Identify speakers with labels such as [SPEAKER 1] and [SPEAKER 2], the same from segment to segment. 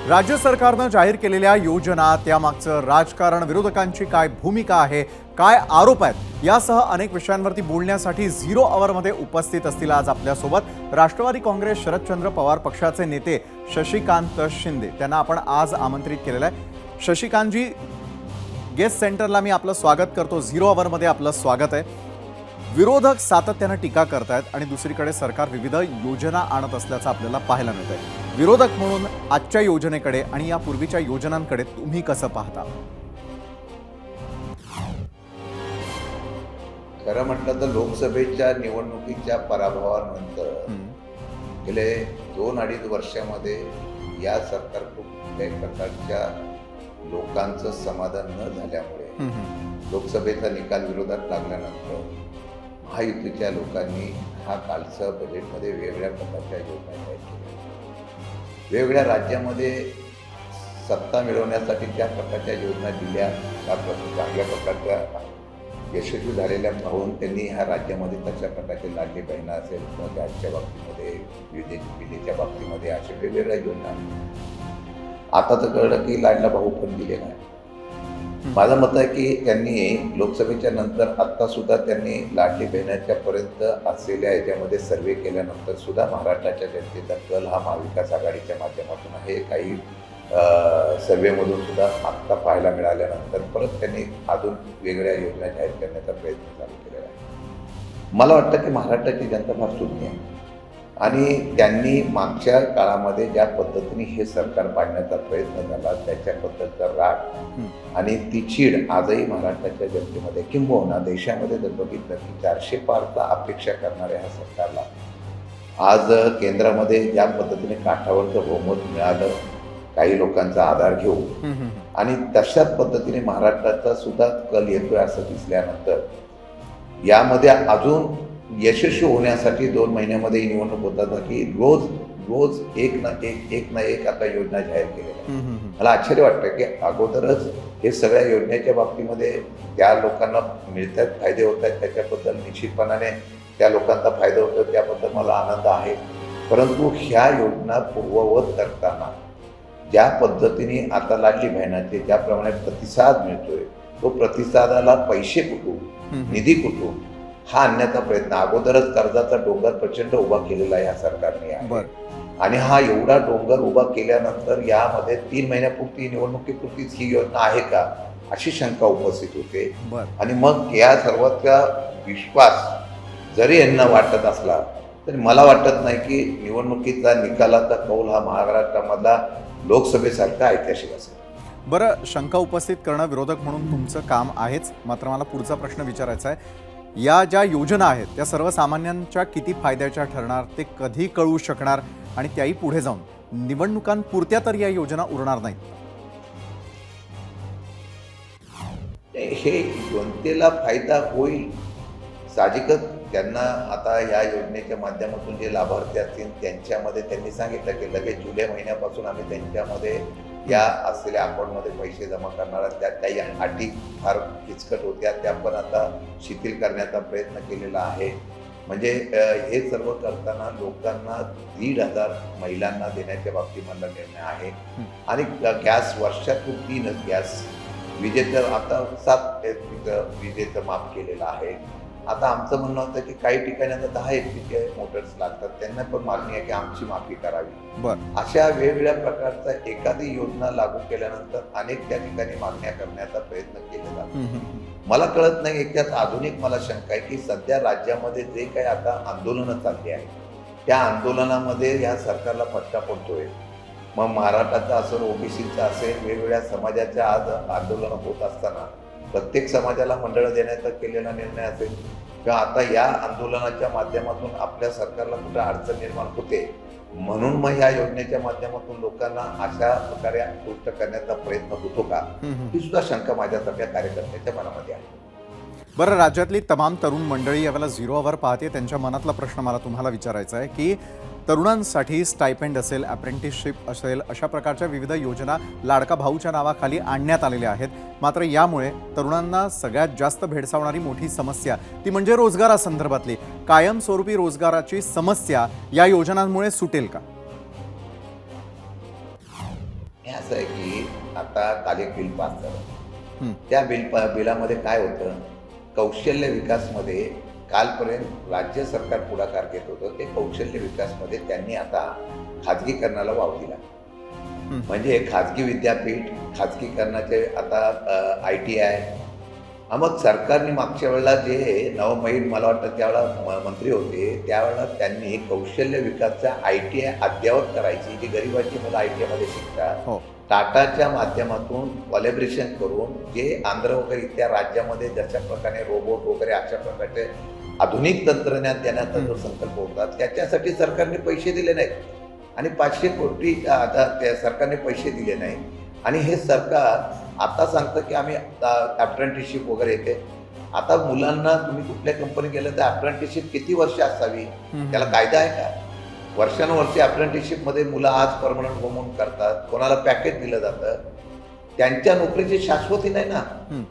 [SPEAKER 1] राज्य सरकारनं जाहीर केलेल्या योजना, त्यामागचं राजकारण, विरोधकांची काय भूमिका आहे, काय आरोप आहेत, यासह अनेक विषयांवरती बोलण्यासाठी 0 आवरमध्ये उपस्थित असतील आज आपल्यासोबत राष्ट्रवादी काँग्रेस शरदचंद्र पवार पक्षाचे नेते शशिकांत शिंदे. त्यांना आपण आज आमंत्रित केलेलं आहे. शशिकांतजी, गेस्ट सेंटरला मी आपलं स्वागत करतो. 0 आवरमध्ये आपलं स्वागत आहे. विरोधक सातत्यानं टीका करतायत आणि दुसरीकडे सरकार विविध योजना आणत असल्याचं आपल्याला पाहायला मिळतंय. विरोधक म्हणून आजच्या योजनेकडे आणि या पूर्वीच्या योजनांकडे तुम्ही कसं पाहता?
[SPEAKER 2] खरं म्हटलं तर लोकसभेच्या निवडणुकीच्या पराभवानंतर गेले 2-2.5 वर्षामध्ये या सरकारकडून कुठल्याही प्रकारच्या लोकांचं समाधान न झाल्यामुळे लोकसभेचा निकाल विरोधात लागल्यानंतर महायुतीच्या लोकांनी हा कालच्या बजेटमध्ये वेगवेगळ्या प्रकारच्या योजना जाहीर केल्या. वेगवेगळ्या राज्यामध्ये सत्ता मिळवण्यासाठी त्या प्रकारच्या योजना दिल्या, त्या चांगल्या प्रकारच्या यशस्वी झालेल्या पाहून त्यांनी ह्या राज्यामध्ये तशा प्रकारचे लाडके बहिणा असेल किंवा गॅसच्या बाबतीमध्ये, विजेच्या बाबतीमध्ये अशा वेगवेगळ्या योजना. आता तर कळलं की लाडला भाऊ पण दिले नाही. माझं मत आहे की त्यांनी लोकसभेच्या नंतर आत्ता सुद्धा त्यांनी लाडली बहिणाच्या पर्यंत असलेल्या याच्यामध्ये सर्वे केल्यानंतर सुद्धा महाराष्ट्राच्या जनतेचा कल हा महाविकास आघाडीच्या माध्यमातून आहे. काही सर्वेमधून सुद्धा आत्ता पाहायला मिळाल्यानंतर परत त्यांनी अजून वेगळ्या योजना जाहीर करण्याचा प्रयत्न चालू केलेला आहे. मला वाटतं की महाराष्ट्राची जनता फार सुज्ञ आहे आणि त्यांनी मागच्या काळामध्ये ज्या पद्धतीने हे सरकार पाडण्याचा प्रयत्न झाला त्याच्याबद्दलचा राग आणि ती चीड आजही महाराष्ट्राच्या जनतेमध्ये किंबहुना देशामध्ये जर बघितलं की 400 पारचा अपेक्षा करणाऱ्या ह्या सरकारला आज केंद्रामध्ये ज्या पद्धतीने काठावरचं बहुमत मिळालं, काही लोकांचा आधार घेऊन आणि तशाच पद्धतीने महाराष्ट्राचा सुद्धा कल येतोय असं दिसल्यानंतर यामध्ये अजून यशस्वी होण्यासाठी 2 महिन्यामध्ये ही निवडणूक होतात की रोज एक ना एक आता योजना जाहीर केलेल्या. मला आश्चर्य वाटतं की अगोदरच हे सगळ्या योजनेच्या बाबतीमध्ये त्या लोकांना मिळतात, फायदे होत आहेत, त्याच्याबद्दल निश्चितपणाने त्या लोकांचा फायदा होतो, त्याबद्दल मला आनंद आहे. परंतु ह्या योजना पूर्ववत करताना ज्या पद्धतीने आता लाडली बहिणाचे ज्याप्रमाणे प्रतिसाद मिळतोय, तो प्रतिसादाला पैसे कुठून, निधी कुठून हा आणण्याचा प्रयत्न, अगोदरच कर्जाचा डोंगर प्रचंड उभा केलेला या सरकारने आहे. आणि हा एवढा डोंगर उभा केल्यानंतर यामध्ये 3 महिन्यापुरती निवडणुकीपुरतीच ही योजना आहे का अशी शंका उपस्थित होते. आणि मग या सर्वांचा विश्वास जरी यांना वाटत असला तरी मला वाटत नाही की निवडणुकीचा निकालाचा कौल हा महाराष्ट्रामधला लोकसभेसारखा ऐतिहासिक असेल.
[SPEAKER 1] बरं, शंका उपस्थित करणं विरोधक म्हणून तुमचं काम आहेच. मात्र मला पुढचा प्रश्न विचारायचा आहे, या ज्या योजना आहेत त्या सर्वसामान्यांच्या किती फायद्याच्या ठरणार, ते कधी कळू शकणार आणि त्याही पुढे जाऊन निवडणुकांपुरत्या तर या योजना उरणार नाहीत?
[SPEAKER 2] हे जनतेला फायदा होईल साहजिकच. त्यांना आता या योजनेच्या माध्यमातून जे लाभार्थी असतील त्यांच्यामध्ये त्यांनी सांगितलं की लगेच जुलै महिन्यापासून आम्ही त्यांच्यामध्ये या असलेल्या अकाउंटमध्ये पैसे जमा करणार. त्यात काही अटी फार किचकट होत्या, त्या पण आता शिथिल करण्याचा प्रयत्न केलेला आहे. म्हणजे हे सर्व करताना लोकांना 1,500 महिलांना देण्याच्या बाबतीमधला निर्णय आहे. आणि गॅस वर्षातून 3च गॅस, विजेचं आता 7 विजेचं माफ केलेलं आहे. आता आमचं म्हणणं होतं की काही ठिकाणी आता 10 HP मोटर्स लागतात, त्यांना पण मागणी आहे की आमची माफी करावी. अशा वेगवेगळ्या प्रकारचा एखादी योजना लागू केल्यानंतर अनेक त्या ठिकाणी मागण्या करण्याचा प्रयत्न केला जातो. मला कळत नाही, त्यात अजून एक मला शंका आहे की सध्या राज्यामध्ये जे काही आता आंदोलनं चालली आहेत त्या आंदोलनामध्ये या सरकारला फटका पडतोय. मग महाराष्ट्राचा असेल, ओबीसीचा असेल, वेगवेगळ्या समाजाच्या आज आंदोलनं होत असताना प्रत्येक समाजाला मंडळं देण्याचा केलेला निर्णय असेल किंवा आता या आंदोलनाच्या माध्यमातून आपल्या सरकारला कुठं अडचण निर्माण होते म्हणून मग या योजनेच्या माध्यमातून लोकांना अशा प्रकारे गोष्ट करण्याचा प्रयत्न होतो का, ही सुद्धा शंका माझ्यासारख्या कार्यकर्त्याच्या मनामध्ये आहे.
[SPEAKER 1] बरं, राज्यातली तमाम तरुण मंडळी यावेळेला 0 आवर पाहते. त्यांच्या मनातला प्रश्न मला तुम्हाला विचारायचा आहे की तरुणांसाठी स्टायपेंड असेल, अप्रेंटिसशिप असेल, अशा प्रकारच्या विविध योजना लाडका भाऊच्या नावाखाली आणण्यात आलेल्या आहेत. मात्र यामुळे तरुणांना सगळ्यात जास्त भेडसावणारी मोठी समस्या ती म्हणजे रोजगारासंदर्भातली कायमस्वरूपी रोजगाराची समस्या या योजनांमुळे सुटेल का?
[SPEAKER 2] हे असं आहे की आता काल एक बिल पास झालं.
[SPEAKER 1] हं.
[SPEAKER 2] त्या बिलामध्ये काय होतं, कौशल्य विकासमध्ये कालपर्यंत राज्य सरकार पुढाकार घेत होतं, ते कौशल्य विकासमध्ये त्यांनी आता खाजगीकरणाला वाव दिला. म्हणजे खाजगी विद्यापीठ, खाजगीकरणाचे आता ITI. मग सरकारने मागच्या वेळेला जे नवमहीन मला वाटतं त्यावेळेला मंत्री होते, त्यावेळेला त्यांनी कौशल्य विकासचा ITI अद्ययावत करायची, जी गरिबाची मुलं ITIमध्ये शिकतात.
[SPEAKER 1] हो.
[SPEAKER 2] टाटाच्या माध्यमातून कोलॅबरेशन करून जे आंध्र वगैरे इत्या राज्यामध्ये जशा प्रकारे रोबोट वगैरे अशा प्रकारचे आधुनिक तंत्रज्ञान देण्याचा जो संकल्प होता, त्याच्यासाठी सरकारने पैसे दिले नाहीत आणि 500 कोटी आता त्या सरकारने पैसे दिले नाही. आणि हे सरकार आता सांगतं की आम्ही अप्रेंटिसशिप वगैरे येते. आता मुलांना तुम्ही कुठल्या कंपनी गेलं तर अप्रेंटिसशिप किती वर्ष असावी, त्याला कायदा आहे का? वर्षानुवर्षे अप्रेंटिसशिपमध्ये मुलं आज परमनंट होमून करतात, कोणाला पॅकेज दिलं जातं, त्यांच्या नोकरीची शाश्वती नाही ना.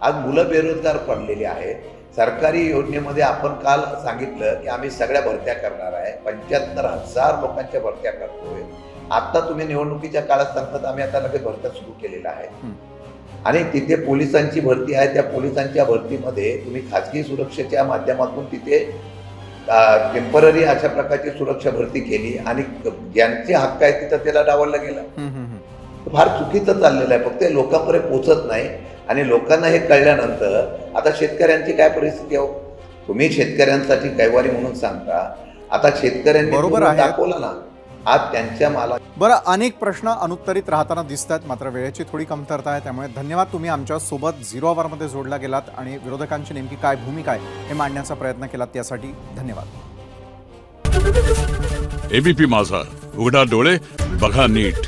[SPEAKER 2] आज मुलं बेरोजगार पडलेली आहेत. सरकारी योजनेमध्ये आपण काल सांगितलं की आम्ही सगळ्या भरत्या करणार आहे, 75,000 लोकांच्या भरत्या करतोय. आता तुम्ही निवडणुकीच्या काळात सांगतात आम्ही आता लगेच भरत्या सुरू केलेल्या आहेत. आणि तिथे पोलिसांची भरती आहे, त्या पोलिसांच्या भरतीमध्ये तुम्ही खाजगी सुरक्षेच्या माध्यमातून तिथे टेम्पररी अशा प्रकारची सुरक्षा भरती केली आणि ज्यांचे हक्क आहेत तिथं त्याला डावललं गेलं. फार चुकीचं चाललेलं आहे, फक्त लोकांपर्यंत पोहोचत नाही. आणि लोकांना हे कळल्यानंतर आता शेतकऱ्यांची काय परिस्थिती आहे? तुम्ही शेतकऱ्यांसाठी कैवारी म्हणून सांगता, आता शेतकऱ्यांनी
[SPEAKER 1] बरोबर आहे.
[SPEAKER 2] दाखवलं ना आज त्यांच्या माला.
[SPEAKER 1] बरं, अनेक प्रश्न अनुत्तरित राहताना दिसत आहेत, मात्र वेळेची थोडी कमतरता आहे. त्यामुळे धन्यवाद, तुम्ही आमच्यासोबत झिरो अवरमध्ये जोडला गेलात आणि विरोधकांची नेमकी काय भूमिका आहे हे मांडण्याचा प्रयत्न केलात, त्यासाठी धन्यवाद.
[SPEAKER 3] ABP माझा, उघडा डोळे बघा नीट.